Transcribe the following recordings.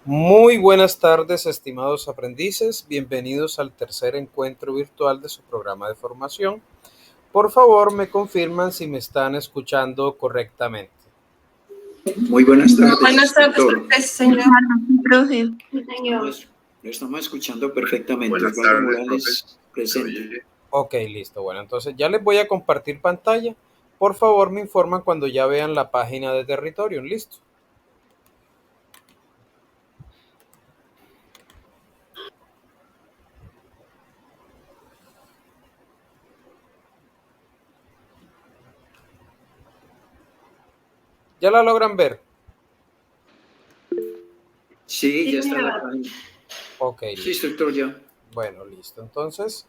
Muy buenas tardes, estimados aprendices. Bienvenidos al tercer encuentro virtual de su programa de formación. Por favor, me confirman si me están escuchando correctamente. Muy buenas tardes, Buenas tardes, doctor. señor. Lo estamos escuchando perfectamente. Buenas Osvaldo tardes, Morales, profe. ¿Se presente. oye? Ok, listo. Bueno, entonces ya les voy a compartir pantalla. Por favor, me informan cuando ya vean la página de territorio. Listo. ¿Ya la logran ver? Sí, ya está la página. Ok, Sí, listo. doctor, ya. Bueno, listo. Entonces,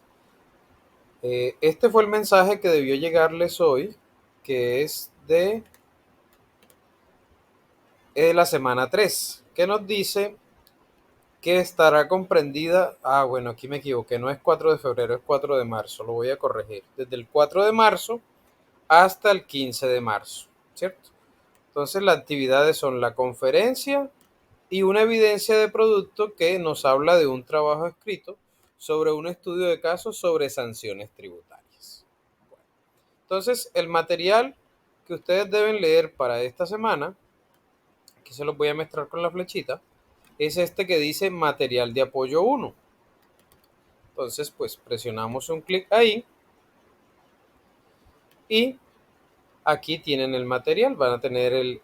este fue el mensaje que debió llegarles hoy, que es de la semana 3, que nos dice que estará comprendida, bueno, aquí me equivoqué, no es 4 de febrero, es 4 de marzo, lo voy a corregir, desde el 4 de marzo hasta el 15 de marzo, ¿cierto? Entonces las actividades son la conferencia y una evidencia de producto que nos habla de un trabajo escrito sobre un estudio de casos sobre sanciones tributarias. Bueno, entonces el material que ustedes deben leer para esta semana, aquí se los voy a mostrar con la flechita, es este que dice material de apoyo 1. Entonces, pues presionamos un clic ahí y aquí tienen el material. Van a tener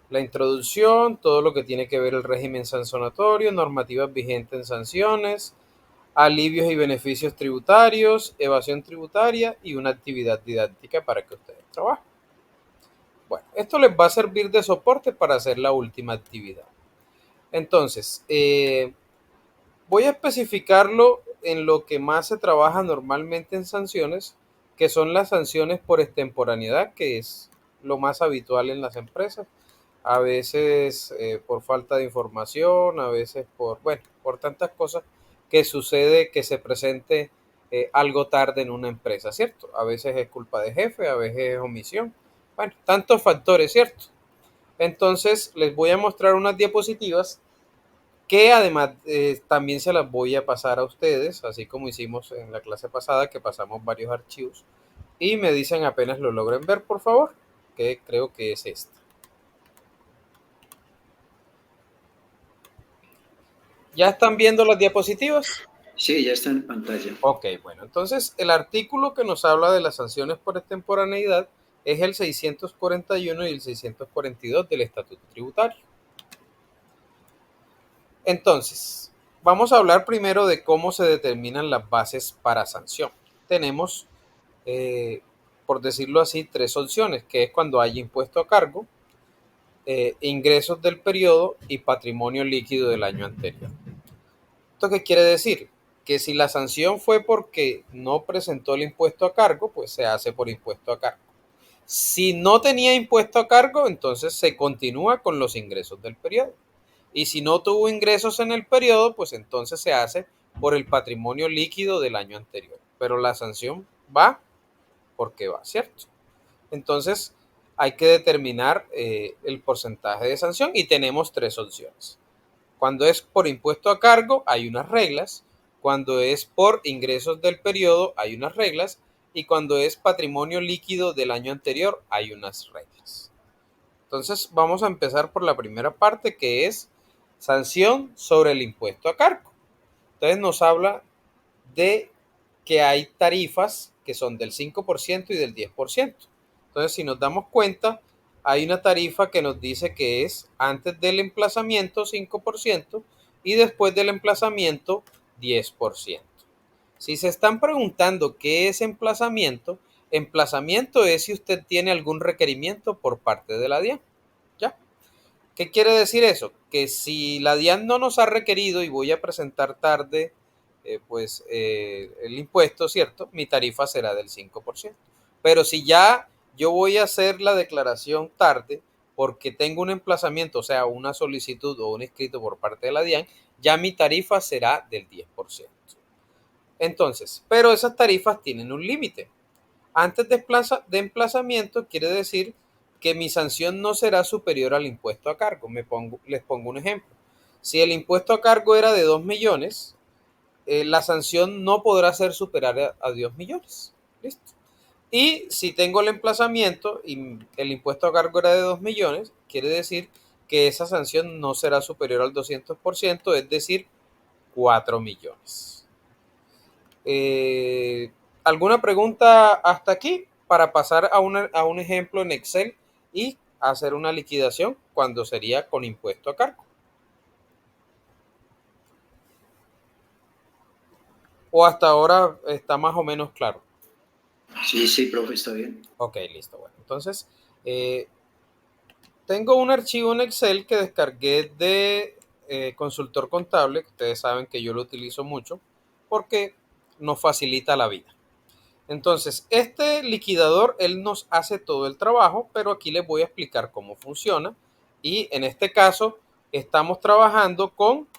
la introducción, todo lo que tiene que ver el régimen sancionatorio, normativas vigentes en sanciones, alivios y beneficios tributarios, evasión tributaria y una actividad didáctica para que ustedes trabajen. Bueno, esto les va a servir de soporte para hacer la última actividad. Entonces, voy a especificarlo en lo que más se trabaja normalmente en sanciones, que son las sanciones por extemporaneidad, que es lo más habitual en las empresas. A veces por falta de información, a veces por tantas cosas que sucede que se presente algo tarde en una empresa, ¿cierto? A veces es culpa de jefe, a veces es omisión. Bueno, tantos factores, ¿cierto? Entonces les voy a mostrar unas diapositivas que además también se las voy a pasar a ustedes, así como hicimos en la clase pasada, que pasamos varios archivos, y me dicen apenas lo logren ver, por favor, que creo que es esta. ¿Ya están viendo las diapositivas? Sí, ya está en pantalla. Ok, bueno, entonces el artículo que nos habla de las sanciones por extemporaneidad es el 641 y el 642 del Estatuto Tributario. Entonces, vamos a hablar primero de cómo se determinan las bases para sanción. Tenemos, por decirlo así, tres opciones, que es cuando hay impuesto a cargo, ingresos del periodo y patrimonio líquido del año anterior. ¿Esto qué quiere decir? Que si la sanción fue porque no presentó el impuesto a cargo, pues se hace por impuesto a cargo. Si no tenía impuesto a cargo, entonces se continúa con los ingresos del periodo. Y si no tuvo ingresos en el periodo, pues entonces se hace por el patrimonio líquido del año anterior. Pero la sanción va porque va, ¿cierto? Entonces hay que determinar el porcentaje de sanción y tenemos tres opciones. Cuando es por impuesto a cargo hay unas reglas, cuando es por ingresos del periodo hay unas reglas y cuando es patrimonio líquido del año anterior hay unas reglas. Entonces vamos a empezar por la primera parte, que es sanción sobre el impuesto a cargo. Entonces nos habla de que hay tarifas que son del 5% y del 10%. Entonces si nos damos cuenta, hay una tarifa que nos dice que es antes del emplazamiento 5% y después del emplazamiento 10%. Si se están preguntando qué es emplazamiento, emplazamiento es si usted tiene algún requerimiento por parte de la DIAN. ¿Ya? ¿Qué quiere decir eso? Que si la DIAN no nos ha requerido y voy a presentar tarde el impuesto, ¿cierto? Mi tarifa será del 5%. Pero si ya yo voy a hacer la declaración tarde porque tengo un emplazamiento, o sea, una solicitud o un escrito por parte de la DIAN, ya mi tarifa será del 10%. Entonces, pero esas tarifas tienen un límite. Antes de emplazamiento quiere decir que mi sanción no será superior al impuesto a cargo. Les pongo un ejemplo. si el impuesto a cargo era de 2 millones, la sanción no podrá ser superior a 2 millones. ¿Listo? Y si tengo el emplazamiento y el impuesto a cargo era de 2 millones, quiere decir que esa sanción no será superior al 200%, es decir, 4 millones. ¿Alguna pregunta hasta aquí? Para pasar a un ejemplo en Excel y hacer una liquidación cuando sería con impuesto a cargo. ¿O hasta ahora está más o menos claro? Sí, sí, profe, está bien. Ok, listo. Bueno, entonces, tengo un archivo en Excel que descargué de Consultor Contable, que ustedes saben que yo lo utilizo mucho, porque nos facilita la vida. Entonces, este liquidador, él nos hace todo el trabajo, pero aquí les voy a explicar cómo funciona. Y en este caso, estamos trabajando con,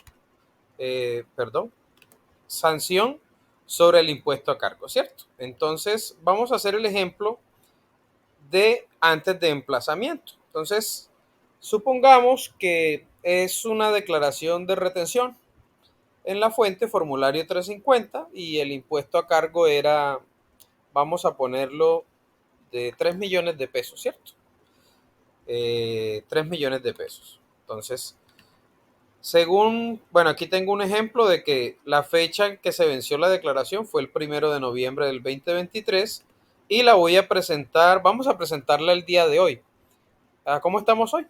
sanción sobre el impuesto a cargo, ¿cierto? Entonces, vamos a hacer el ejemplo de antes de emplazamiento. Entonces, supongamos que es una declaración de retención en la fuente formulario 350 y el impuesto a cargo era, vamos a ponerlo, de 3 millones de pesos, ¿cierto? 3 millones de pesos. Entonces, bueno, aquí tengo un ejemplo de que la fecha en que se venció la declaración fue el 1 de noviembre del 2023 y la voy a presentar, vamos a presentarla el día de hoy. ¿Cómo estamos hoy?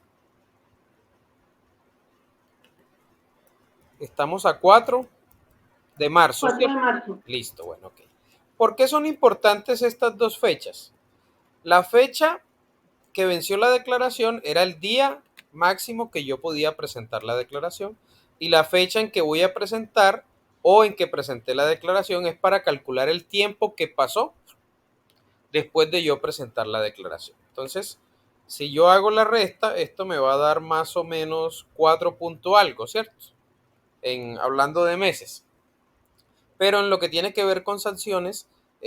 Estamos a 4 de marzo. 4 de marzo. Listo, bueno, ok. ¿Por qué son importantes estas dos fechas? La fecha que venció la declaración era el día máximo que yo podía presentar la declaración y la fecha en que voy a presentar o en que presenté la declaración es para calcular el tiempo que pasó después de yo presentar la declaración. Entonces, si yo hago la resta, esto me va a dar más o menos 4 punto algo, ¿cierto? Hablando de meses. Pero en lo que tiene que ver con sanciones,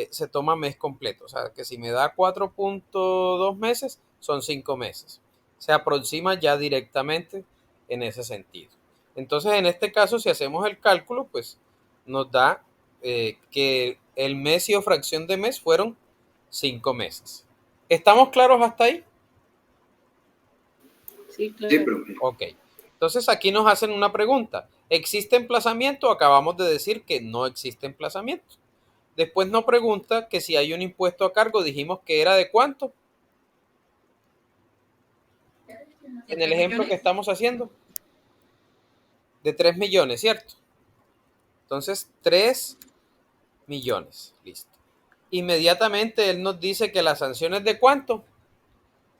se toma mes completo. O sea, que si me da 4.2 meses, son 5 meses. Se aproxima ya directamente en ese sentido. Entonces, en este caso, si hacemos el cálculo, pues nos da que el mes y o fracción de mes fueron 5 meses. ¿Estamos claros hasta ahí? Sí, claro. Sí, profe. Ok. Entonces aquí nos hacen una pregunta. ¿Existe emplazamiento? Acabamos de decir que no existe emplazamiento. Después nos pregunta que si hay un impuesto a cargo, dijimos que era de cuánto. En el ejemplo que estamos haciendo. De 3 millones, ¿cierto? Entonces, 3 millones. Listo. Inmediatamente él nos dice que la sanción es de cuánto.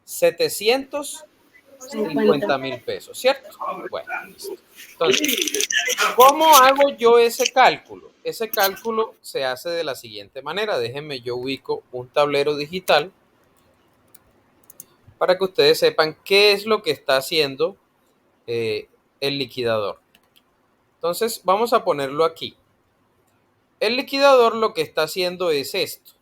750,000 pesos, ¿cierto? Bueno, listo. Entonces, ¿cómo hago yo ese cálculo? Ese cálculo se hace de la siguiente manera. Déjenme, yo ubico un tablero digital para que ustedes sepan qué es lo que está haciendo el liquidador. Entonces, vamos a ponerlo aquí. El liquidador lo que está haciendo es esto.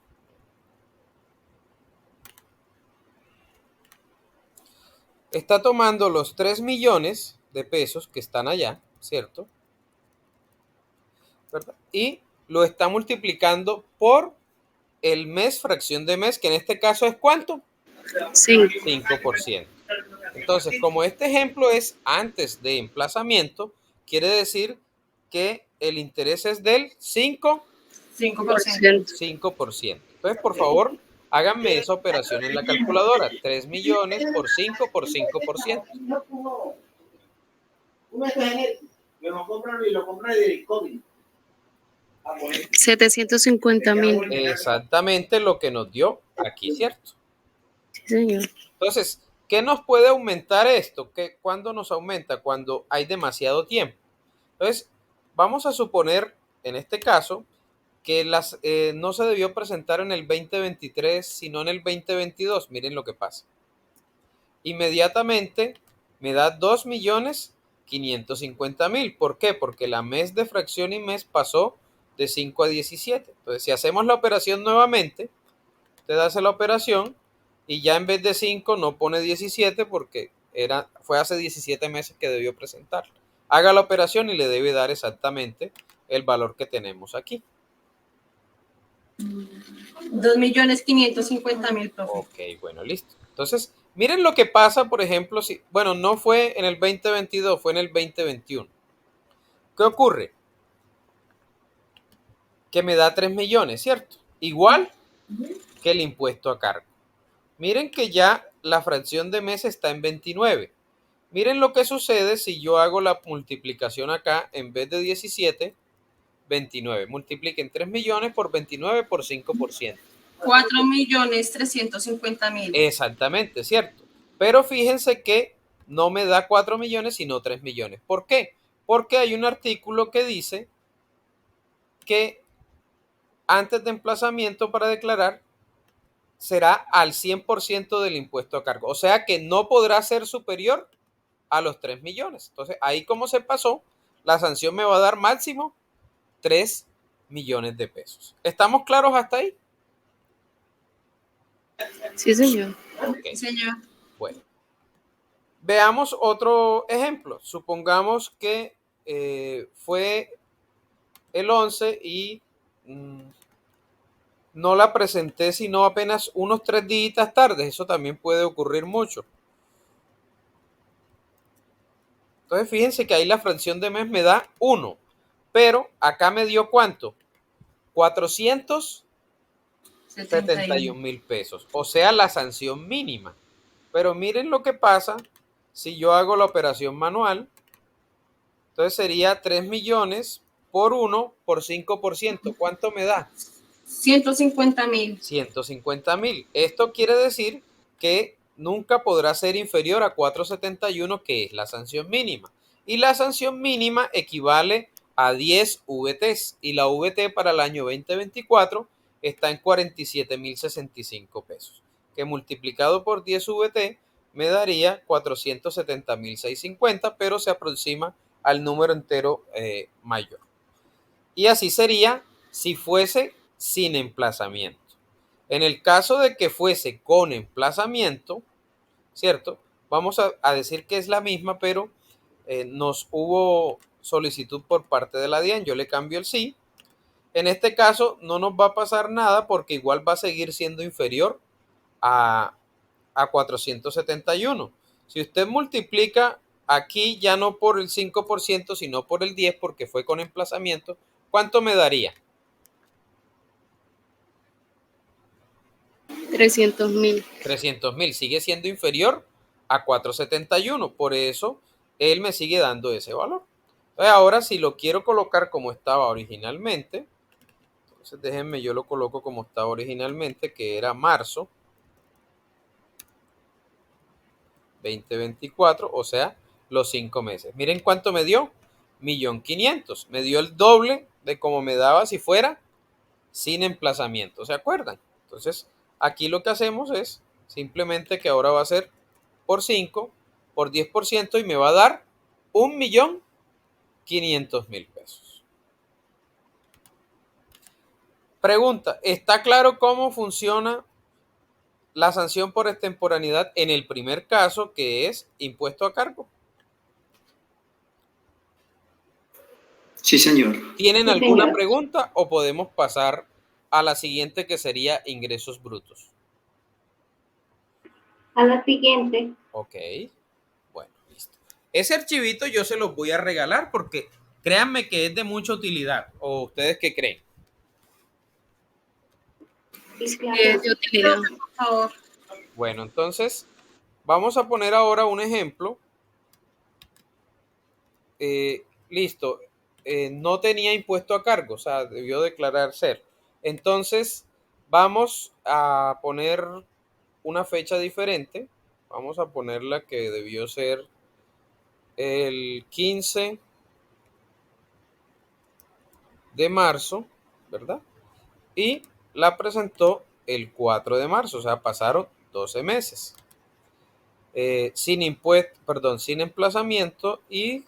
Está tomando los 3 millones de pesos que están allá, ¿cierto? ¿Verdad? Y lo está multiplicando por el mes, fracción de mes, que en este caso es ¿cuánto? 5%. Entonces, como este ejemplo es antes de emplazamiento, quiere decir que el interés es del 5%. 5%. Entonces, por favor, háganme esa operación en la calculadora. 3 millones por 5 por 5%. Lo compra de COVID. 750,000. Exactamente lo que nos dio aquí, ¿cierto? Sí, señor. Entonces, ¿qué nos puede aumentar esto? ¿Cuándo nos aumenta? Cuando hay demasiado tiempo. Entonces, vamos a suponer, en este caso, que no se debió presentar en el 2023, sino en el 2022. Miren lo que pasa. Inmediatamente me da 2.550.000. ¿Por qué? Porque la mes de fracción y mes pasó de 5 a 17. Entonces, si hacemos la operación nuevamente, usted hace la operación y ya en vez de 5 no pone 17 porque fue hace 17 meses que debió presentar. haga la operación y le debe dar exactamente el valor que tenemos aquí. 2.550.000, profe. Ok, bueno, listo. Entonces, miren lo que pasa, por ejemplo, si, bueno, no fue en el 2022, fue en el 2021. ¿Qué ocurre? Que me da 3 millones, ¿cierto? Igual que el impuesto a cargo. Miren que ya la fracción de mes está en 29. Miren lo que sucede si yo hago la multiplicación acá, en vez de 17, 29. Multipliquen 3 millones por 29 por 5%. 4.350.000. Exactamente, ¿cierto? Pero fíjense que no me da 4 millones, sino 3 millones. ¿Por qué? Porque hay un artículo que dice que antes de emplazamiento para declarar será al 100% del impuesto a cargo. O sea que no podrá ser superior a los 3 millones. Entonces, ahí como se pasó, la sanción me va a dar máximo 3 millones de pesos. ¿Estamos claros hasta ahí? Sí, señor. Okay. Señor. Bueno, veamos otro ejemplo. Supongamos que fue el 11 y no la presenté sino apenas unos 3 días tarde. Eso también puede ocurrir mucho. Entonces fíjense que ahí la fracción de mes me da 1, pero acá me dio ¿cuánto? 471.000 pesos, o sea, la sanción mínima. Pero miren lo que pasa si yo hago la operación manual. Entonces sería 3 millones por 1 por 5%. ¿Cuánto me da? 150.000. 150.000. Esto quiere decir que nunca podrá ser inferior a 471, que es la sanción mínima. Y la sanción mínima equivale a 10 VTs. Y la VT para el año 2024 está en 47.065 pesos. Que multiplicado por 10 VT me daría 470.650, pero se aproxima al número entero mayor. Y así sería si fuese sin emplazamiento. En el caso de que fuese con emplazamiento, ¿cierto? Vamos a decir que es la misma, pero nos hubo solicitud por parte de la DIAN. Yo le cambio el sí. En este caso no nos va a pasar nada porque igual va a seguir siendo inferior a 471. Si usted multiplica aquí ya no por el 5%, sino por el 10%, porque fue con emplazamiento, ¿cuánto me daría? 300.000. 300.000. Sigue siendo inferior a 471. Por eso él me sigue dando ese valor. Entonces ahora si lo quiero colocar como estaba originalmente, entonces déjenme, yo lo coloco como estaba originalmente, que era marzo 2024, o sea, los 5 meses. Miren cuánto me dio, 1.500.000. Me dio el doble de como me daba si fuera sin emplazamiento, ¿se acuerdan? Entonces, aquí lo que hacemos es simplemente que ahora va a ser por 5, por 10% y me va a dar 1.500.000 pesos. Pregunta, ¿está claro cómo funciona la sanción por extemporaneidad en el primer caso, que es impuesto a cargo? Sí, señor. ¿Tienen Sí, alguna señor. pregunta o podemos pasar a la siguiente, que sería ingresos brutos? A la siguiente. Ok, bueno, listo. Ese archivito yo se los voy a regalar porque créanme que es de mucha utilidad. ¿O ustedes qué creen? De utilidad. Por favor. Bueno, entonces vamos a poner ahora un ejemplo. Listo, no tenía impuesto a cargo, o sea, debió declarar ser. Entonces vamos a poner una fecha diferente. Vamos a ponerla que debió ser el 15 de marzo, ¿verdad? Y la presentó el 4 de marzo, o sea, pasaron 12 meses. Sin impuesto, perdón, sin emplazamiento, y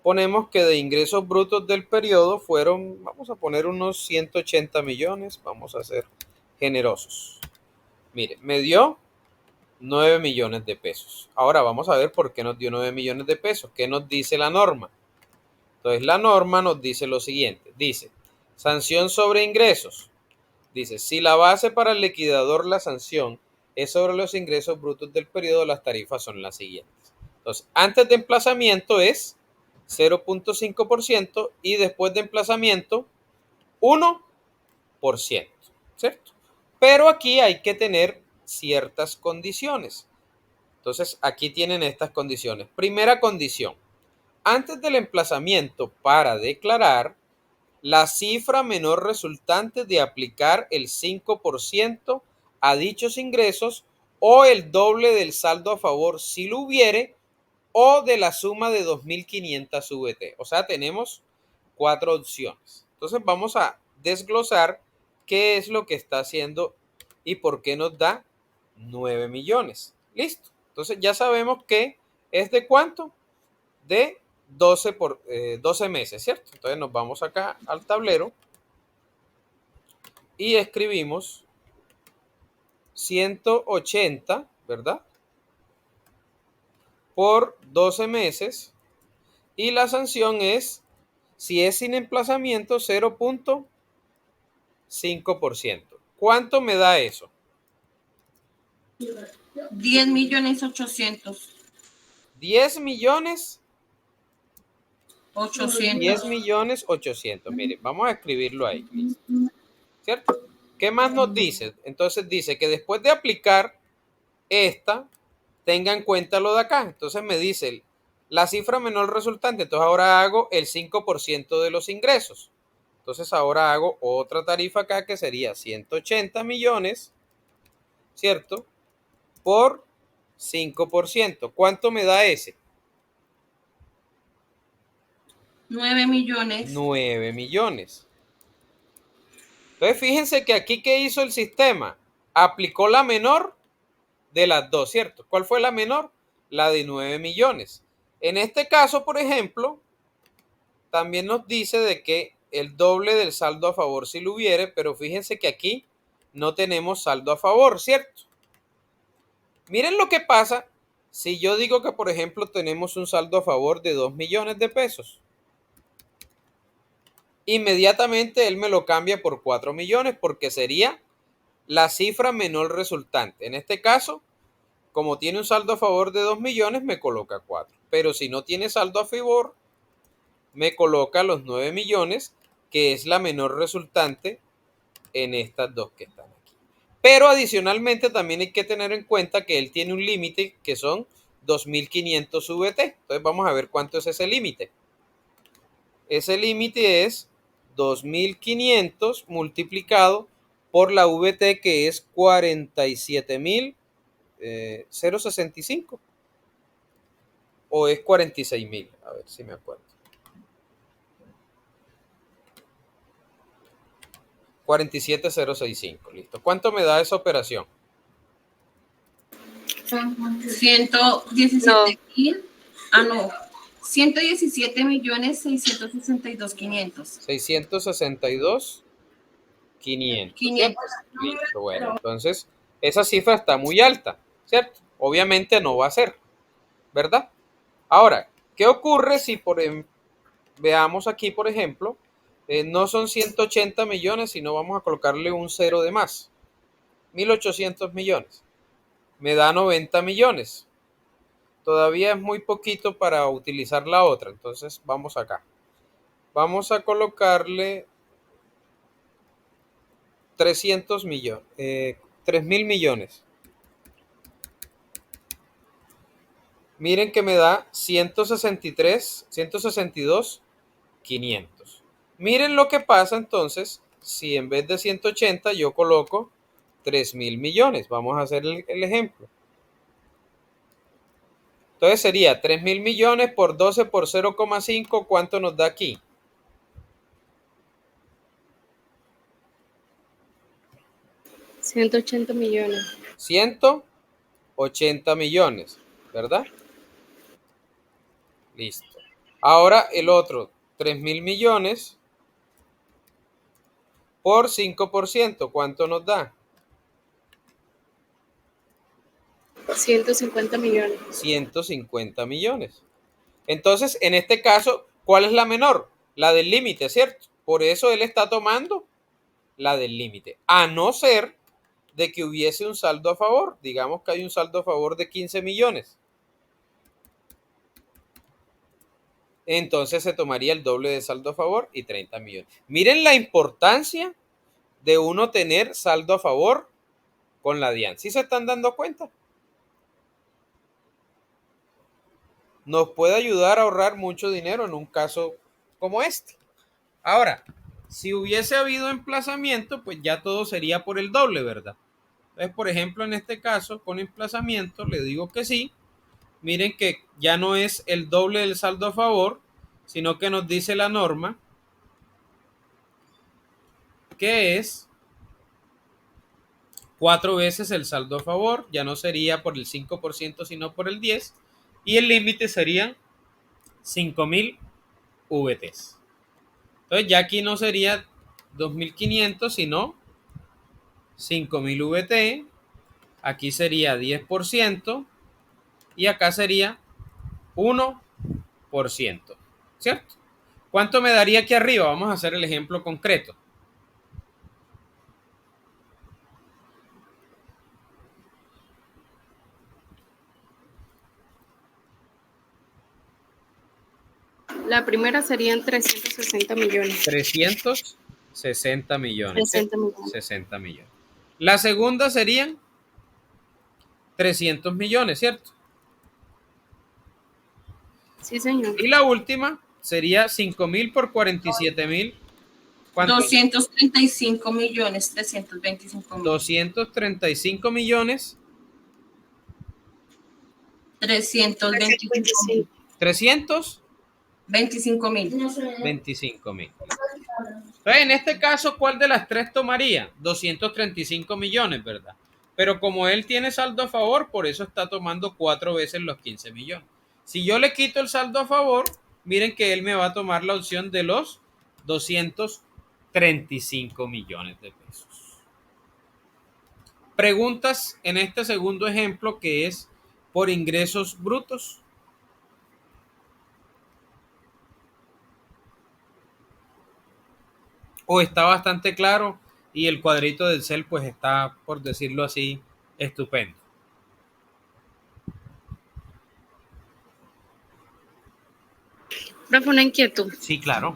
ponemos que de ingresos brutos del periodo fueron, vamos a poner unos 180 millones, vamos a ser generosos. Mire, me dio 9 millones de pesos. Ahora vamos a ver por qué nos dio 9 millones de pesos. ¿Qué nos dice la norma? Entonces la norma nos dice lo siguiente, dice, sanción sobre ingresos. Dice, si la base para el liquidador la sanción es sobre los ingresos brutos del periodo, las tarifas son las siguientes. Entonces, antes de emplazamiento es 0.5% y después de emplazamiento 1%, ¿cierto? Pero aquí hay que tener ciertas condiciones. Entonces, aquí tienen estas condiciones. Primera condición, antes del emplazamiento para declarar, la cifra menor resultante de aplicar el 5% a dichos ingresos o el doble del saldo a favor si lo hubiere o de la suma de 2.500 VT. O sea, tenemos 4 opciones. Entonces vamos a desglosar qué es lo que está haciendo y por qué nos da 9 millones. Listo. Entonces ya sabemos que es de cuánto, de 12 meses, ¿cierto? Entonces nos vamos acá al tablero y escribimos 180, ¿verdad? Por 12 meses y la sanción es, si es sin emplazamiento, 0.5%. ¿Cuánto me da eso? 10.800.000. 10 millones 800. 10 millones 800. Mire, vamos a escribirlo ahí. Listo. ¿Cierto? ¿Qué más nos dice? Entonces dice que después de aplicar esta, tenga en cuenta lo de acá. Entonces me dice la cifra menor resultante. Entonces ahora hago el 5% de los ingresos. Entonces ahora hago otra tarifa acá que sería 180 millones, ¿cierto? Por 5%. ¿Cuánto me da ese? 9 millones. 9 millones. Entonces fíjense que aquí, ¿qué hizo el sistema? Aplicó la menor de las dos, ¿cierto? ¿Cuál fue la menor? La de 9 millones. En este caso, por ejemplo, también nos dice de que el doble del saldo a favor si lo hubiere, pero fíjense que aquí no tenemos saldo a favor, ¿cierto? Miren lo que pasa si yo digo que, por ejemplo, tenemos un saldo a favor de 2 millones de pesos. Inmediatamente él me lo cambia por 4 millones porque sería la cifra menor resultante. En este caso, como tiene un saldo a favor de 2 millones, me coloca 4. Pero si no tiene saldo a favor, me coloca los 9 millones, que es la menor resultante en estas dos que están aquí. Pero adicionalmente también hay que tener en cuenta que él tiene un límite que son 2.500 VT. Entonces vamos a ver cuánto es ese límite. Ese límite es 2.500 multiplicado por la VT, que es 47.065. ¿O es 46.000? A ver si me acuerdo. 47.065, listo. ¿Cuánto me da esa operación? 117.000. No. 117.662.500. 662.500. 500. Listo, bueno, entonces esa cifra está muy alta, ¿cierto? Obviamente no va a ser, ¿verdad? Ahora, ¿qué ocurre si veamos aquí, por ejemplo, no son 180 millones, sino vamos a colocarle un cero de más? 1.800 millones. Me da 90 millones. Todavía es muy poquito para utilizar la otra, entonces vamos acá. Vamos a colocarle 300 millones, 3.000 millones. Miren que me da 162.500. Miren lo que pasa entonces si en vez de 180 yo coloco 3.000 millones. Vamos a hacer el ejemplo. Entonces sería 3.000 millones por 12 por 0,5. ¿Cuánto nos da aquí? 180 millones. 180 millones, ¿verdad? Listo. Ahora el otro, 3.000 millones por 5%. ¿Cuánto nos da? 150 millones. 150 millones. Entonces, en este caso, ¿Cuál es la menor? La del límite, ¿cierto? Por eso él está tomando la del límite. A no ser de que hubiese un saldo a favor. Digamos que hay un saldo a favor de 15 millones. Entonces se tomaría el doble de saldo a favor y 30 millones. Miren la importancia de uno tener saldo a favor con la DIAN. ¿Sí se están dando cuenta? Nos puede ayudar a ahorrar mucho dinero en un caso como este. Ahora, si hubiese habido emplazamiento, pues ya todo sería por el doble, ¿verdad? Entonces, por ejemplo, en este caso, con emplazamiento, le digo que sí. Miren que ya no es el doble del saldo a favor, sino que nos dice la norma que es 4 veces el saldo a favor. Ya no sería por el 5%, sino por el 10%. Y el límite serían 5.000 VTs. Entonces ya aquí no sería 2.500, sino 5.000 VT. Aquí sería 10%. Y acá sería 1%. ¿Cierto? ¿Cuánto me daría aquí arriba? Vamos a hacer el ejemplo concreto. La primera serían 360 millones. 360 millones. 60 millones. 60 millones. La segunda serían 300 millones, ¿cierto? Sí, señor. Y la última sería 5.000 por 47.000. ¿Cuánto? 235 millones 325 mil. 235 millones 325 mil. 325 mil. Entonces, en este caso, ¿cuál de las tres tomaría? 235 millones, ¿verdad? Pero como él tiene saldo a favor, por eso está tomando 4 veces los 15 millones. Si yo le quito el saldo a favor, miren que él me va a tomar la opción de los 235 millones de pesos. Preguntas en este segundo ejemplo, que es por ingresos brutos. O está bastante claro y el cuadrito del CEL pues está, por decirlo así, estupendo. Profe, una inquietud. Sí, claro.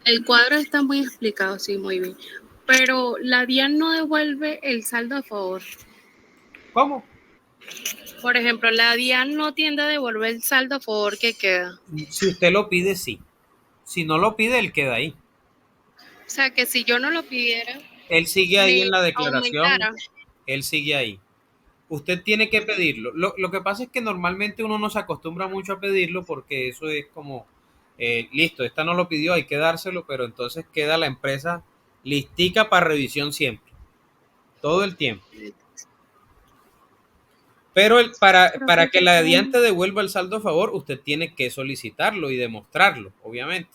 El cuadro está muy explicado, sí, muy bien. Pero la DIAN no devuelve el saldo a favor. ¿Cómo? Por ejemplo, la DIAN no tiende a devolver el saldo a favor que queda. Si usted lo pide, sí. Si no lo pide, él queda ahí. O sea, que si yo no lo pidiera, Él sigue ahí me en la declaración. aumentara. Él sigue ahí. Usted tiene que pedirlo. Lo que pasa es que normalmente uno no se acostumbra mucho a pedirlo porque eso es como, listo, esta no lo pidió, hay que dárselo, pero entonces queda la empresa listica para revisión siempre. Todo el tiempo. Pero para que la DIAN te devuelva el saldo a favor, usted tiene que solicitarlo y demostrarlo, obviamente.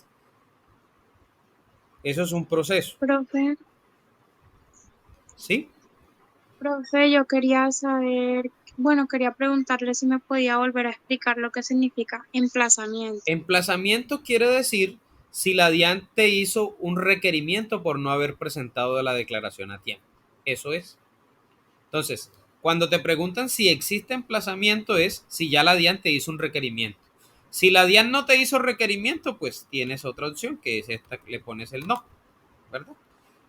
Eso es un proceso. Profe, ¿Sí? yo quería saber, bueno, quería preguntarle si me podía volver a explicar lo que significa emplazamiento. Emplazamiento quiere decir si la DIAN te hizo un requerimiento por no haber presentado la declaración a tiempo. Eso es. Entonces, cuando te preguntan si existe emplazamiento es si ya la DIAN te hizo un requerimiento. Si la DIAN no te hizo requerimiento, pues tienes otra opción, que es esta, le pones el no, ¿verdad?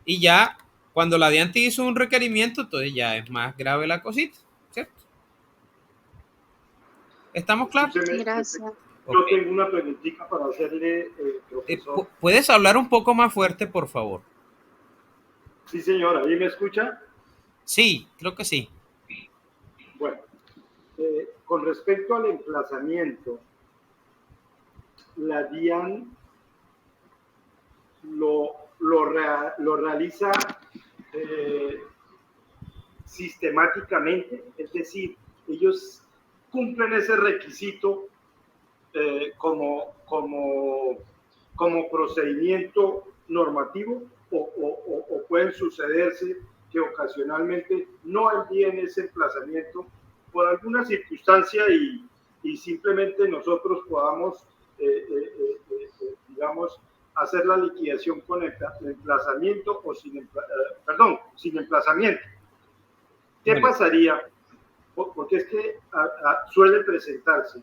Y ya, cuando la DIAN te hizo un requerimiento, entonces ya es más grave la cosita, ¿cierto? ¿Estamos claros? Gracias. Yo tengo una preguntita para hacerle, profesor. ¿Puedes hablar un poco más fuerte, por favor? Sí, señora, ¿ahí me escucha? Sí, creo que sí. Bueno, con respecto al emplazamiento, la DIAN lo realiza sistemáticamente, es decir, ellos cumplen ese requisito como procedimiento normativo o pueden sucederse que ocasionalmente no envíen ese emplazamiento por alguna circunstancia y simplemente nosotros podamos vamos a hacer la liquidación con emplazamiento o sin emplazamiento. ¿Qué pasaría? Porque es que suele presentarse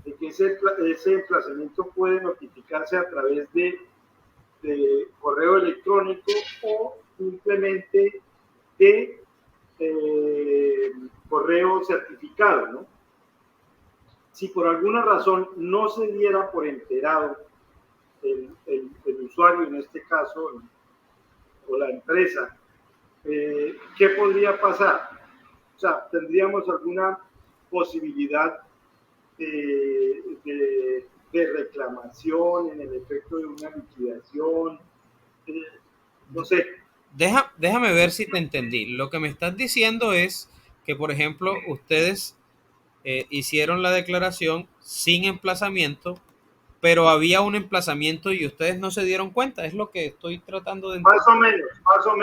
de que ese emplazamiento puede notificarse a través de correo electrónico o simplemente de correo certificado, ¿no? Si por alguna razón no se diera por enterado el usuario, en este caso, o la empresa, ¿qué podría pasar? O sea, ¿tendríamos alguna posibilidad de reclamación en el efecto de una liquidación? No sé. Déjame ver si te entendí. Lo que me estás diciendo es que, por ejemplo, ustedes hicieron la declaración sin emplazamiento, pero había un emplazamiento y ustedes no se dieron cuenta. Es lo que estoy tratando de entender. Más o menos.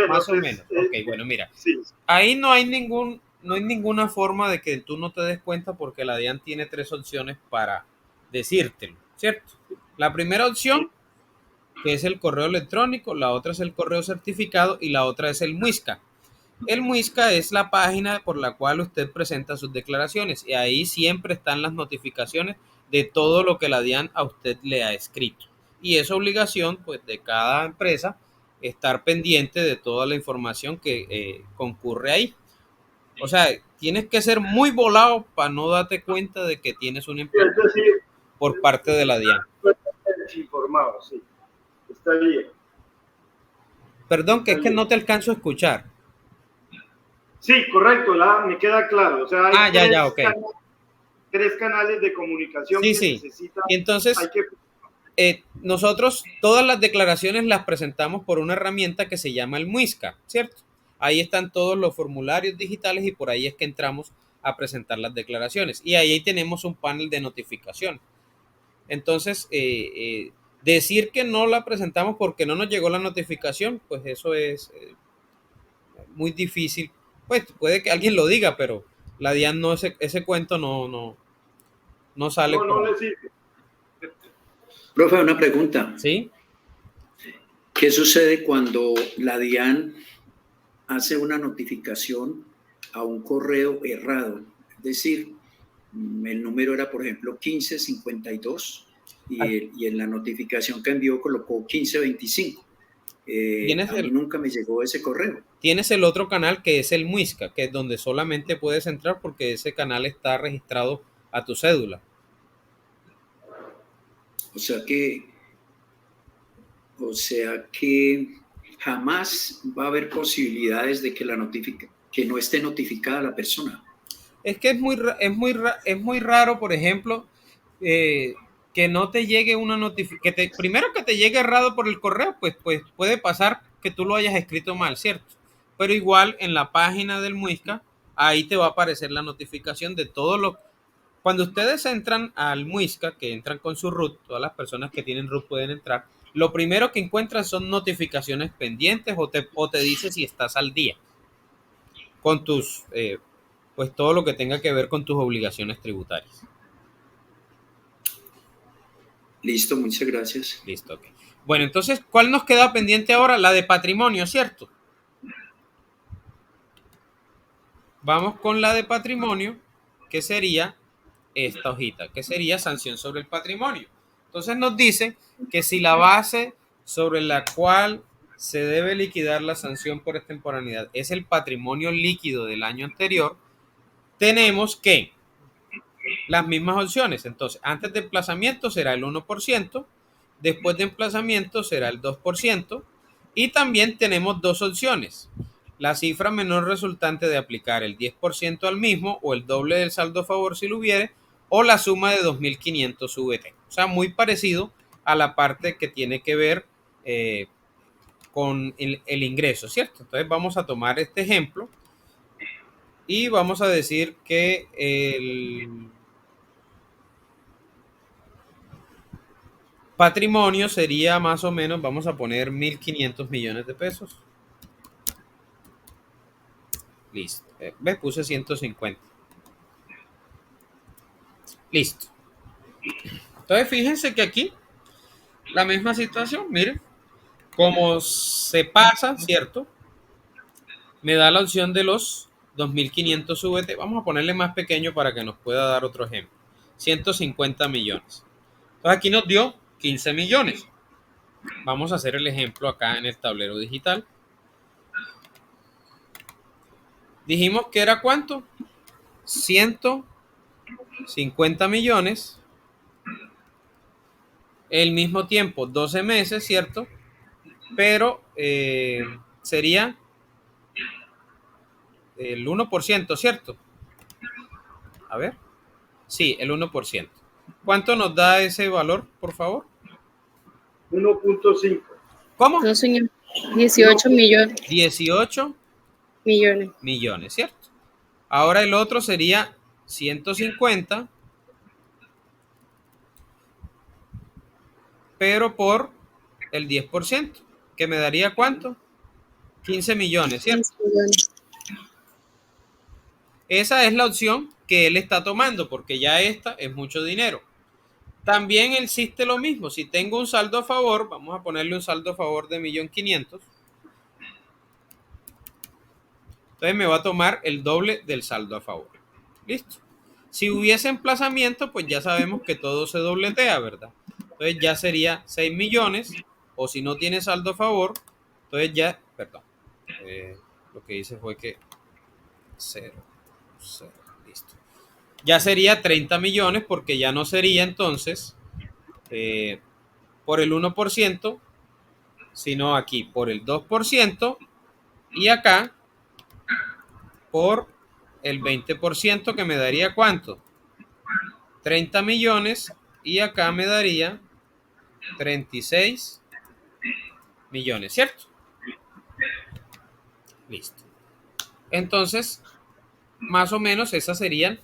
Más o menos. Ok, bueno, mira. Sí. Ahí no hay ninguna forma de que tú no te des cuenta, porque la DIAN tiene 3 opciones para decírtelo, ¿cierto? La primera opción, que es el correo electrónico, la otra es el correo certificado y la otra es el MUISCA. El MUISCA es la página por la cual usted presenta sus declaraciones y ahí siempre están las notificaciones de todo lo que la DIAN a usted le ha escrito. Y es obligación, pues, de cada empresa estar pendiente de toda la información que concurre ahí. O sea, tienes que ser muy volado para no darte cuenta de que tienes un empleo por parte de la DIAN. Informado, sí. Está bien. Perdón, que es que no te alcanzo a escuchar. Sí, correcto, me queda claro. O sea, hay okay. 3 canales de comunicación que necesitan. Y entonces, nosotros todas las declaraciones las presentamos por una herramienta que se llama el MUISCA, ¿cierto? Ahí están todos los formularios digitales y por ahí es que entramos a presentar las declaraciones. Y ahí tenemos un panel de notificación. Entonces, decir que no la presentamos porque no nos llegó la notificación, pues eso es muy difícil. Pues puede que alguien lo diga, pero la DIAN no, ese cuento no sale. No le sirve. Profe, una pregunta. ¿Sí? ¿Qué sucede cuando la DIAN hace una notificación a un correo errado? Es decir, el número era, por ejemplo, 1552 y en la notificación que envió colocó 1525. A mí nunca me llegó ese correo. Tienes el otro canal que es el MUISCA, que es donde solamente puedes entrar porque ese canal está registrado a tu cédula. O sea que jamás va a haber posibilidades de que que no esté notificada la persona. Es que es muy raro, por ejemplo, que no te llegue una notificación. Primero que te llegue errado por el correo, pues puede pasar que tú lo hayas escrito mal, ¿cierto? Pero igual en la página del MUISCA, ahí te va a aparecer la notificación de todo lo. Cuando ustedes entran al MUISCA, que entran con su root, todas las personas que tienen root pueden entrar, lo primero que encuentran son notificaciones pendientes o te dice si estás al día con tus, pues todo lo que tenga que ver con tus obligaciones tributarias. Listo, muchas gracias. Listo, ok. Bueno, entonces, ¿cuál nos queda pendiente ahora? La de patrimonio, ¿cierto? Vamos con la de patrimonio, que sería esta hojita, que sería sanción sobre el patrimonio. Entonces nos dice que si la base sobre la cual se debe liquidar la sanción por extemporaneidad es el patrimonio líquido del año anterior, tenemos que las mismas opciones. Entonces, antes de emplazamiento será el 1%, después de emplazamiento será el 2%, y también tenemos 2 opciones. La cifra menor resultante de aplicar el 10% al mismo o el doble del saldo a favor si lo hubiere, o la suma de 2.500 VT. O sea, muy parecido a la parte que tiene que ver con el ingreso, ¿cierto? Entonces vamos a tomar este ejemplo y vamos a decir que el patrimonio sería más o menos, vamos a poner 1.500 millones de pesos. Listo. Me puse 150. Listo. Entonces fíjense que aquí La misma situación, miren, como se pasa, ¿cierto? Me da la opción de los 2.500 VT. Vamos a ponerle más pequeño para que nos pueda dar otro ejemplo. 150 millones. Entonces aquí nos dio 15 millones. Vamos a hacer el ejemplo acá en el tablero digital. Dijimos que era ¿cuánto? 150 millones. El mismo tiempo, 12 meses, ¿cierto? Pero sería el 1%, ¿cierto? A ver. Sí, el 1%. ¿Cuánto nos da ese valor, por favor? 1.5. ¿Cómo? No, señor. 18 millones. 18 millones, ¿cierto? Ahora el otro sería 150, pero por el 10%, que me daría ¿cuánto? 15 millones, ¿cierto? 15 millones. Esa es la opción que él está tomando, porque ya esta es mucho dinero. También existe lo mismo. Si tengo un saldo a favor, vamos a ponerle un saldo a favor de 1.500.000. Entonces me va a tomar el doble del saldo a favor. Listo. Si hubiese emplazamiento, pues ya sabemos que todo se dobletea, ¿verdad? Entonces ya sería 6 millones. O si no tiene saldo a favor, entonces ya, perdón. Lo que hice fue que 0, listo. Ya sería 30 millones porque ya no sería entonces por el 1%, sino aquí por el 2% y acá por el 20%, que me daría ¿cuánto? 30 millones y acá me daría 36 millones, ¿cierto? Listo. Entonces, más o menos esas serían,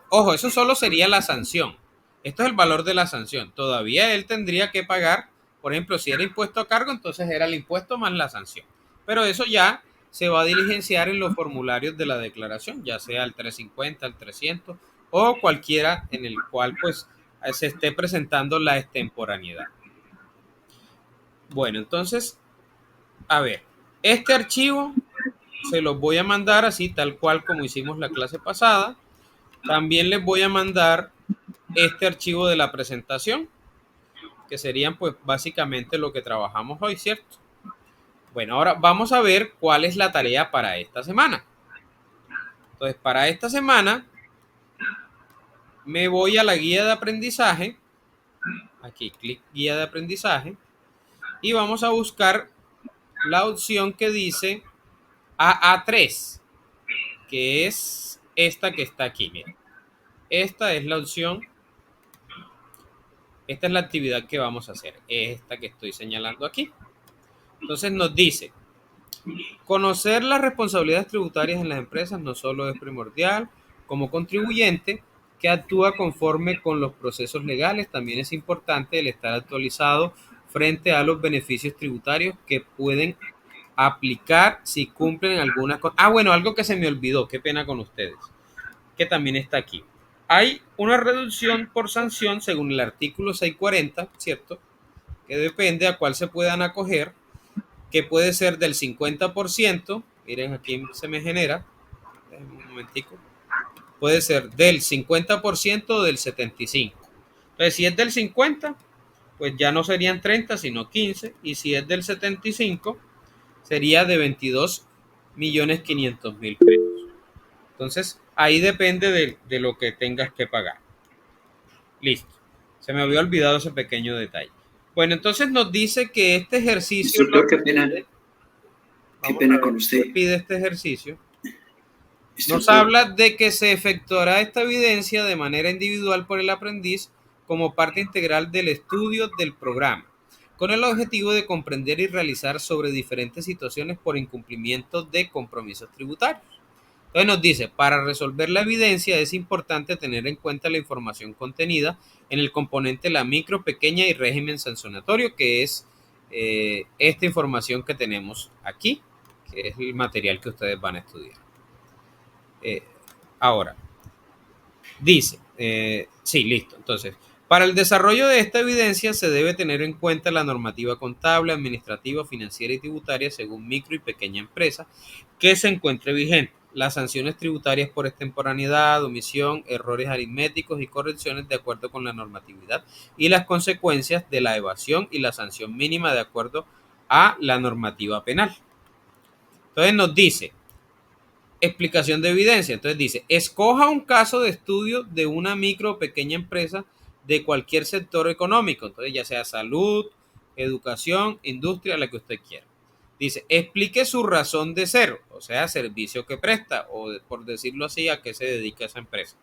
ojo, eso solo sería la sanción. Esto es el valor de la sanción. Todavía él tendría que pagar, por ejemplo, si era impuesto a cargo, entonces era el impuesto más la sanción. Pero eso ya se va a diligenciar en los formularios de la declaración, ya sea el 350, el 300 o cualquiera en el cual pues se esté presentando la extemporaneidad. Bueno, entonces, a ver, este archivo se los voy a mandar así, tal cual como hicimos la clase pasada. También les voy a mandar este archivo de la presentación, que serían pues básicamente lo que trabajamos hoy, ¿cierto? Bueno, ahora vamos a ver cuál es la tarea para esta semana. Entonces, para esta semana me voy a la guía de aprendizaje. Aquí, clic guía de aprendizaje. Y vamos a buscar la opción que dice AA3, que es esta que está aquí, miren. Esta es la opción, esta es la actividad que vamos a hacer, esta que estoy señalando aquí. Entonces nos dice, conocer las responsabilidades tributarias en las empresas no solo es primordial como contribuyente que actúa conforme con los procesos legales, también es importante el estar actualizado frente a los beneficios tributarios que pueden aplicar si cumplen algunas cosas. Ah, bueno, algo que se me olvidó, qué pena con ustedes, que también está aquí. Hay una reducción por sanción según el artículo 640, ¿cierto? Que depende a cuál se puedan acoger, que puede ser del 50%, miren aquí se me genera, un momentico, puede ser del 50% o del 75%. Entonces, si es del 50, pues ya no serían 30, sino 15, y si es del 75, sería de 22.500.000 pesos. Entonces, ahí depende de lo que tengas que pagar. Listo. Se me había olvidado ese pequeño detalle. Bueno, entonces nos dice que este ejercicio... Instructor, qué pena con usted. Pide este ejercicio. Nos habla de que se efectuará esta evidencia de manera individual por el aprendiz como parte integral del estudio del programa, con el objetivo de comprender y realizar sobre diferentes situaciones por incumplimiento de compromisos tributarios. Entonces nos dice, para resolver la evidencia es importante tener en cuenta la información contenida en el componente la micro, pequeña y régimen sancionatorio, que es esta información que tenemos aquí, que es el material que ustedes van a estudiar. Ahora, dice, sí, listo. Entonces, Para el desarrollo de esta evidencia se debe tener en cuenta la normativa contable, administrativa, financiera y tributaria según micro y pequeña empresa que se encuentre vigente, las sanciones tributarias por extemporaneidad, omisión, errores aritméticos y correcciones de acuerdo con la normatividad y las consecuencias de la evasión y la sanción mínima de acuerdo a la normativa penal. Entonces nos dice, explicación de evidencia, entonces dice, escoja un caso de estudio de una micro o pequeña empresa de cualquier sector económico, entonces ya sea salud, educación, industria, la que usted quiera. Dice, explique su razón de ser, o sea, servicio que presta, o por decirlo así, a qué se dedica esa empresa.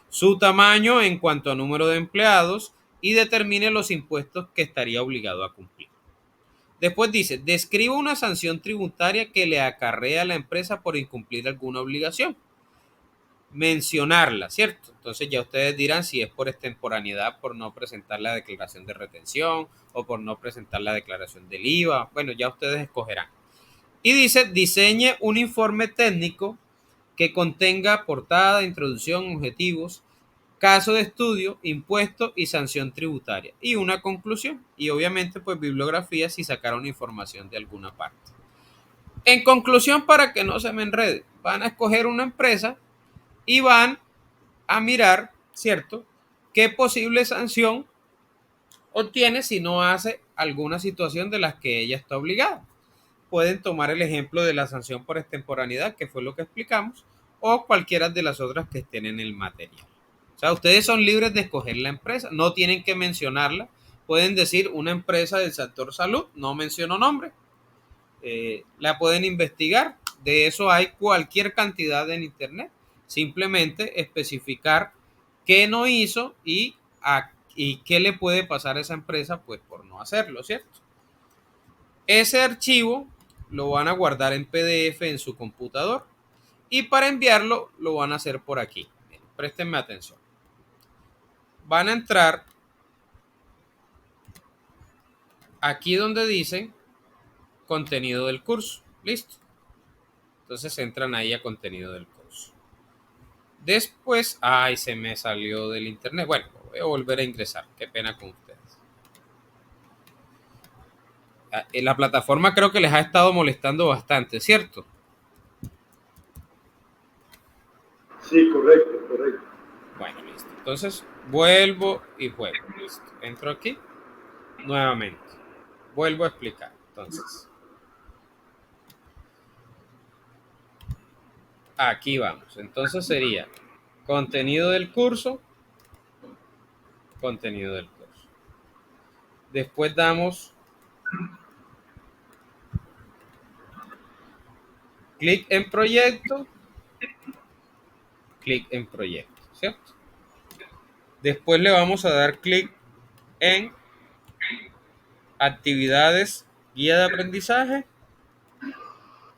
Su tamaño en cuanto a número de empleados y determine los impuestos que estaría obligado a cumplir. Después dice, describa una sanción tributaria que le acarrea a la empresa por incumplir alguna obligación. Mencionarla, ¿cierto? Entonces ya ustedes dirán si es por extemporaneidad, por no presentar la declaración de retención o por no presentar la declaración del IVA. Bueno, ya ustedes escogerán. Y dice, diseñe un informe técnico que contenga portada, introducción, objetivos, caso de estudio, impuesto y sanción tributaria. Y una conclusión. Y obviamente, pues bibliografía si sacaron información de alguna parte. En conclusión, para que no se me enrede, van a escoger una empresa y van a mirar, ¿cierto?, qué posible sanción obtiene si no hace alguna situación de las que ella está obligada. Pueden tomar el ejemplo de la sanción por extemporaneidad, que fue lo que explicamos, o cualquiera de las otras que estén en el material. O sea, ustedes son libres de escoger la empresa, no tienen que mencionarla. Pueden decir una empresa del sector salud, no menciono nombre, la pueden investigar. De eso hay cualquier cantidad en internet. Simplemente especificar qué no hizo y qué le puede pasar a esa empresa pues por no hacerlo, ¿cierto? Ese archivo lo van a guardar en PDF en su computador y para enviarlo lo van a hacer por aquí. Miren, préstenme atención. Van a entrar aquí donde dice contenido del curso. Listo. Entonces entran ahí a contenido del curso. Después, ay, se me salió del internet. Bueno, voy a volver a ingresar. Qué pena con ustedes. La plataforma creo que les ha estado molestando bastante, ¿cierto? Sí, correcto, correcto. Bueno, listo. Entonces, vuelvo y juego. Listo. Entro aquí nuevamente. Vuelvo a explicar. Entonces, aquí vamos. Entonces sería contenido del curso. Contenido del curso. Después damos clic en proyecto. Clic en proyecto, ¿cierto? Después le vamos a dar clic en actividades, guía de aprendizaje.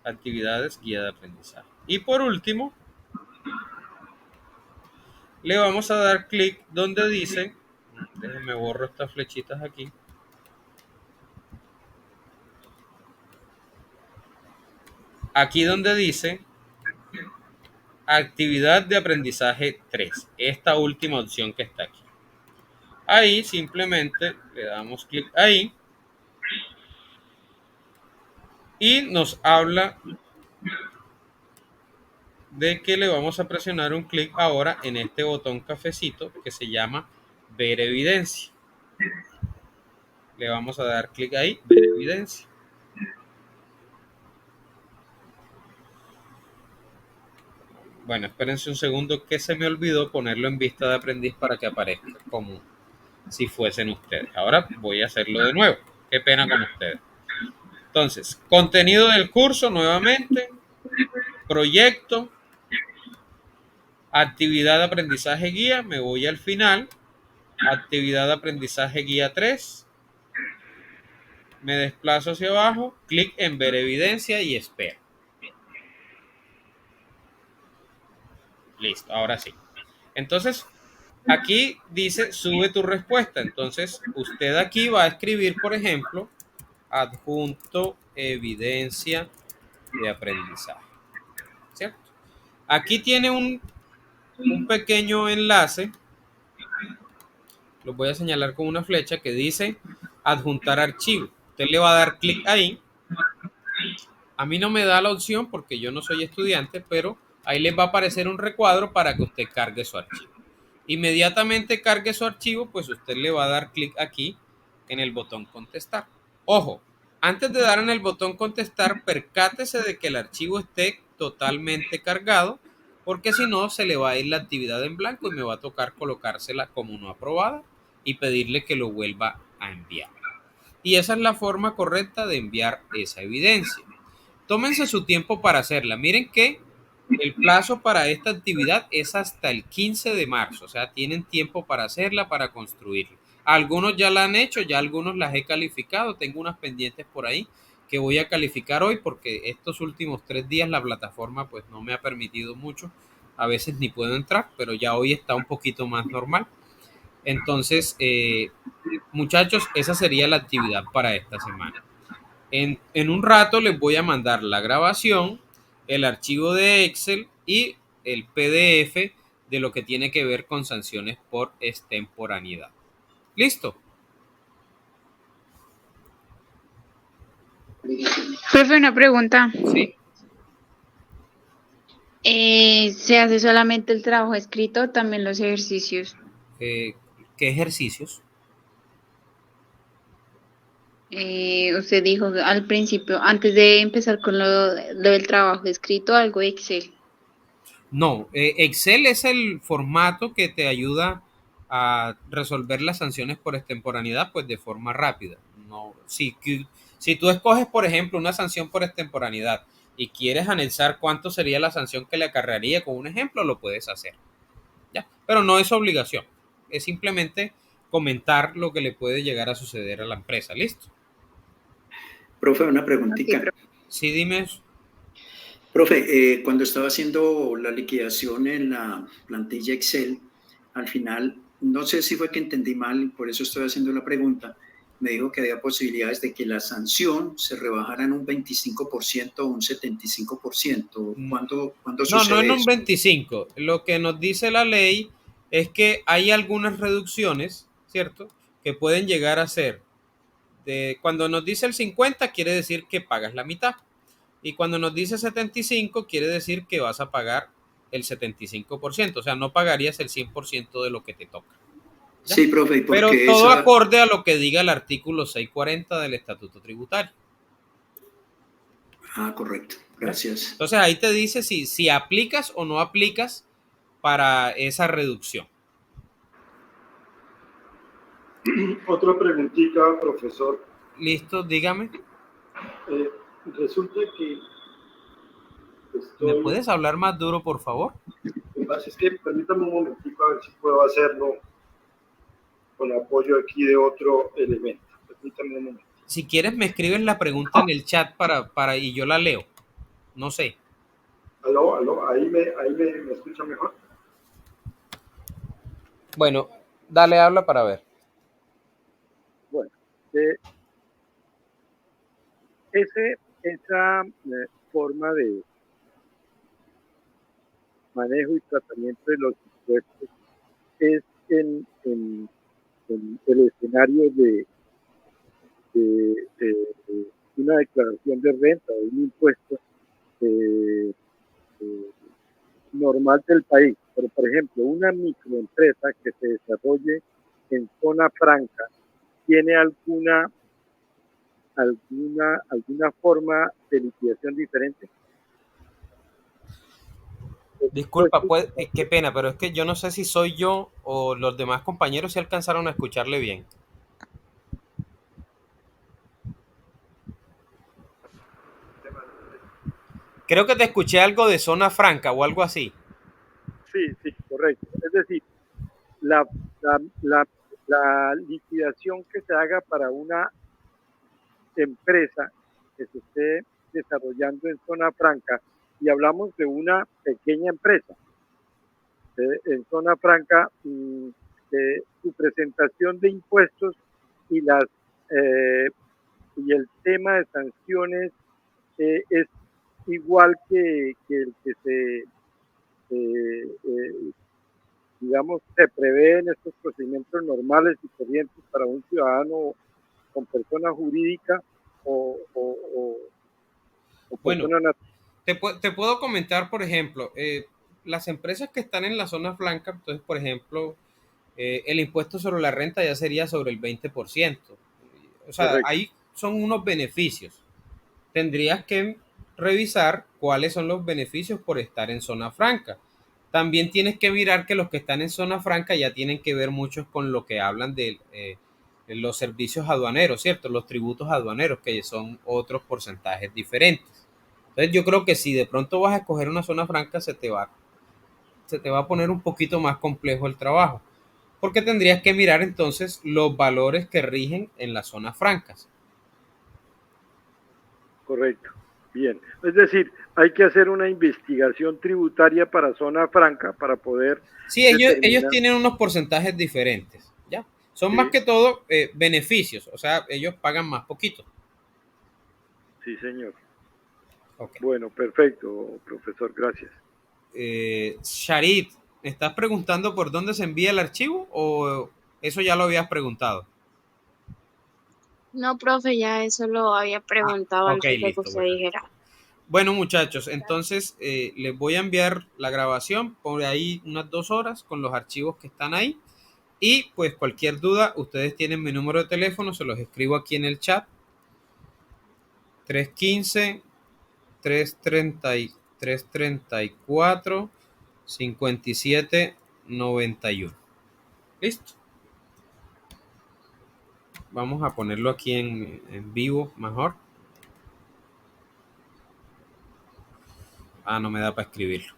Actividades, guía de aprendizaje. Y por último, le vamos a dar clic donde dice, déjenme borro estas flechitas aquí. Aquí donde dice actividad de aprendizaje 3, esta última opción que está aquí. Ahí simplemente le damos clic ahí y nos habla de que le vamos a presionar un clic ahora en este botón cafecito que se llama ver evidencia. Le vamos a dar clic ahí, ver evidencia. Bueno, espérense un segundo que se me olvidó ponerlo en vista de aprendiz para que aparezca como si fuesen ustedes. Ahora voy a hacerlo de nuevo. Qué pena con ustedes. Entonces, contenido del curso nuevamente, proyecto, actividad de aprendizaje guía, me voy al final, actividad de aprendizaje guía 3, me desplazo hacia abajo, clic en ver evidencia y espero. Listo, ahora sí. Entonces, aquí dice sube tu respuesta. Entonces, usted aquí va a escribir, por ejemplo, adjunto evidencia de aprendizaje. ¿Cierto? Aquí tiene un pequeño enlace. los voy a señalar con una flecha que dice adjuntar archivo. Usted le va a dar clic ahí. A mí no me da la opción porque yo no soy estudiante, pero ahí les va a aparecer un recuadro para que usted cargue su archivo. Inmediatamente cargue su archivo, pues usted le va a dar clic aquí en el botón contestar. Ojo, antes de dar en el botón contestar, percátese de que el archivo esté totalmente cargado, porque si no se le va a ir la actividad en blanco y me va a tocar colocársela como no aprobada y pedirle que lo vuelva a enviar. Y esa es la forma correcta de enviar esa evidencia. Tómense su tiempo para hacerla. Miren que el plazo para esta actividad es hasta el 15 de marzo, o sea, tienen tiempo para hacerla, para construirla. Algunos ya la han hecho, ya algunos las he calificado, tengo unas pendientes por ahí que voy a calificar hoy porque estos últimos 3 días la plataforma pues no me ha permitido mucho, a veces ni puedo entrar, pero ya hoy está un poquito más normal. Entonces, muchachos, esa sería la actividad para esta semana. En un rato les voy a mandar la grabación, el archivo de Excel y el PDF de lo que tiene que ver con sanciones por extemporaneidad. ¿Listo? Profe, una pregunta. Sí. ¿Se hace solamente el trabajo escrito o también los ejercicios? ¿Qué ejercicios? Usted dijo al principio, antes de empezar con lo del trabajo escrito, algo de Excel. No, Excel es el formato que te ayuda a resolver las sanciones por extemporaneidad pues de forma rápida. No, si tú escoges, por ejemplo, una sanción por extemporaneidad y quieres analizar cuánto sería la sanción que le acarrearía con un ejemplo, lo puedes hacer. ¿Ya? Pero no es obligación, es simplemente comentar lo que le puede llegar a suceder a la empresa. ¿Listo? Profe, una preguntita. Okay, Sí, dime eso. Profe, cuando estaba haciendo la liquidación en la plantilla Excel, al final, no sé si fue que entendí mal, por eso estoy haciendo la pregunta, me dijo que había posibilidades de que la sanción se rebajara en un 25% o un 75%. ¿Cuándo No, sucede no en un eso? 25. Lo que nos dice la ley es que hay algunas reducciones, ¿cierto? Que pueden llegar a ser cuando nos dice el 50 quiere decir que pagas la mitad. Y cuando nos dice 75 quiere decir que vas a pagar el 75%. O sea, no pagarías el 100% de lo que te toca. ¿Ya? Sí, profe, ¿y por Pero qué todo esa? acorde a lo que diga el artículo 640 del Estatuto Tributario. Ah, correcto, gracias. Entonces ahí te dice si aplicas o no aplicas para esa reducción. Otra preguntita, profesor. Listo, dígame. Resulta que ¿Me estoy... puedes hablar más duro, por favor? Lo que pasa es que permítame un momentico a ver si puedo hacerlo con apoyo aquí de otro elemento. Permítame un momento. Si quieres, me escribes la pregunta en el chat y yo la leo. No sé. Aló, ahí me escucha mejor. Bueno, dale, habla para ver. Bueno, esa forma de manejo y tratamiento de los impuestos es en el escenario de una declaración de renta o un impuesto eh, eh, normal del país. Pero, por ejemplo, una microempresa que se desarrolle en zona franca tiene alguna forma de liquidación diferente. Disculpa, qué pena, pero es que yo no sé si soy yo o los demás compañeros si alcanzaron a escucharle bien. Creo que te escuché algo de zona franca o algo así. Sí, correcto. Es decir, la, la liquidación que se haga para una empresa que se esté desarrollando en zona franca, y hablamos de una pequeña empresa, en zona franca, su presentación de impuestos y y el tema de sanciones es igual que el que se digamos, se prevén estos procedimientos normales y corrientes para un ciudadano con persona jurídica o Bueno, persona natural? te puedo comentar, por ejemplo, las empresas que están en la zona franca, entonces, por ejemplo, el impuesto sobre la renta ya sería sobre el 20%. O sea, Correcto, ahí son unos beneficios. Tendrías que revisar cuáles son los beneficios por estar en zona franca. También tienes que mirar que los que están en zona franca ya tienen que ver muchos con lo que hablan de los servicios aduaneros, ¿cierto? Los tributos aduaneros, que son otros porcentajes diferentes. Entonces yo creo que si de pronto vas a escoger una zona franca, se te va a poner un poquito más complejo el trabajo, porque tendrías que mirar entonces los valores que rigen en las zonas francas. correcto. Bien, es decir, hay que hacer una investigación tributaria para zona franca para poder Sí, ellos determinar. tienen unos porcentajes diferentes, ¿ya? Son más Sí, que todo beneficios, o sea, ellos pagan más poquito. sí, señor. Ok. Bueno, perfecto, profesor, gracias. Sharit, ¿estás preguntando por dónde se envía el archivo o eso ya lo habías preguntado? No, profe, ya eso lo había preguntado Ok, antes de que listo, usted bueno. dijera. Bueno, muchachos, entonces les voy a enviar la grabación por ahí unas 2 horas con los archivos que están ahí. Y pues cualquier duda, ustedes tienen mi número de teléfono, se los escribo aquí en el chat. 315-334-5791. Listo. Vamos a ponerlo aquí en vivo mejor. Ah, no me da para escribirlo.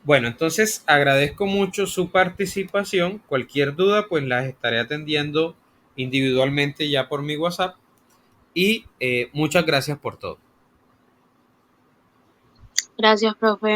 Bueno, entonces agradezco mucho su participación. Cualquier duda, pues las estaré atendiendo individualmente ya por mi WhatsApp. Y muchas gracias por todo. Gracias, profe.